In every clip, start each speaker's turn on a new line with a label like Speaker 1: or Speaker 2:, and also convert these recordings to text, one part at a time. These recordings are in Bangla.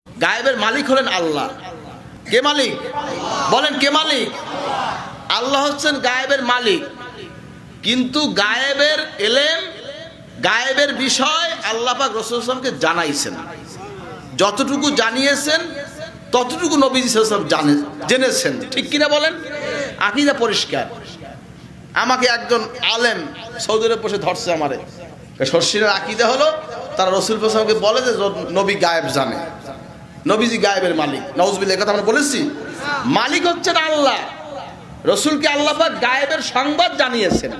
Speaker 1: গায়েবের মালিক হলেন আল্লাহ। কে মালিক? বলেন কে মালিক? আল্লাহ হচ্ছেন গায়েবের মালিক। কিন্তু গায়েবের এলেম, গায়েবের বিষয় আল্লাহ পাক রাসূল সাল্লাল্লাহু আলাইহি ওয়াসাল্লামকে জানাইছেন। যতটুকু জানিয়েছেন ততটুকু নবী সাল্লাল্লাহু আলাইহি ওয়াসাল্লাম জেনেছেন। ঠিক কিনা বলেন? আকীদা পরিষ্কার। আমাকে একজন আলেম সৌদি আরবে বসে ধরছে আমারে। শর্ষিনের আকীদা হলো তারা রাসূল সাল্লাল্লাহু আলাইহি ওয়াসাল্লামকে বলে যে নবী গায়েব জানে, নবীজি গায়েবের মালিক। নাউজুবিল্লাহ, কথা আমরা বলেছি। মালিক হচ্ছেন আল্লাহ। রাসূলকে আল্লাহ পাক গায়েবের সংবাদ জানিয়েছেন,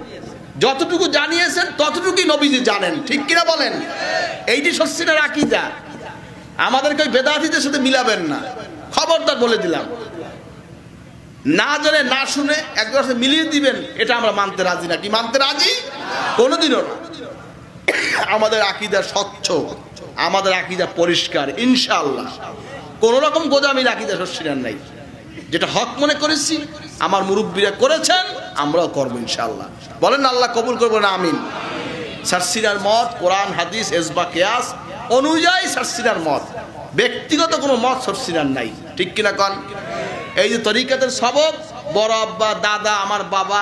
Speaker 1: যতটুকু জানিয়েছেন ততটুকুই নবীজি জানেন। ঠিক কিনা বলেন? এইটি শর্ষিনের আকীদা। আমাদেরকে ওই বেদাতীদের সাথে মিলাবেন না, খবরদার বলে দিলাম। না জেনে না শুনে একজনের সাথে মিলিয়ে দিবেন, এটা আমরা মানতে রাজি না। কি মানতে রাজি? কোনোদিনও না। আমাদের আকীদা স্বচ্ছ, আমাদের আকীদা পরিষ্কার ইনশাআল্লাহ। কোন রকম গোজামির আকীদা শর্ষিনার নাই। যেটা হক মনে করেছি, আমার মুরব্বীরা করেছেন, আমরাও করবো ইনশাআল্লাহ। বলেন আল্লাহ কবুল করবো না? আমিন। শর্ষিনার মত কোরআন হাদিস ইজমা কিয়াস অনুযায়ী শর্ষিনার মত, ব্যক্তিগত কোনো মত শর্ষিনার নাই। ঠিক কিনা কন? এই যে তরিকাতের সবক, বড় আব্বা, দাদা, আমার বাবা,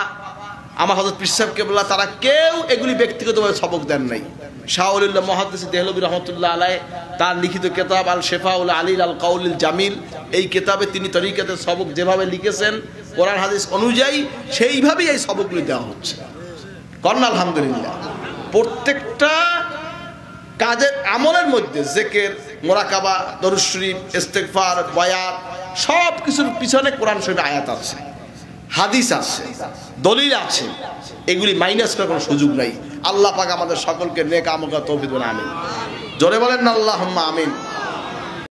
Speaker 1: আমার হযরত পীর সাহেব কেবলা, তারা কেউ এগুলি ব্যক্তিগতভাবে সবক দেন নাই। শাহ ওলিউল্লাহ মুহাদ্দিস দেহলভী রহমাতুল্লাহ আলাইহি তার লিখিত কিতাব আল শিফাউল আলিল আল কাউলিল জামিল, এই কিতাবে তিনি তরিকাতের সবক যেভাবে লিখেছেন কোরআন হাদিস অনুযায়ী, সেইভাবেই এই সবকগুলি দেওয়া হচ্ছে। কন্যা আলহামদুলিল্লাহ। প্রত্যেকটা কাজের আমলের মধ্যে জিকির, মুরাকাবা, দরুদ শরীফ, ইস্তিগফার, বায়াত, সব কিছুর পিছনে কোরআন শরীফের আয়াত আছে, হাদিস আছে, দলিল আছে। এগুলি মাইনাস করার কোনো সুযোগ নাই। আল্লাহ পাক আমাদের সকলকে নেক আমল করার তৌফিক দান। আমিন। জোরে বলেন না আল্লাহুম্মা আমিন।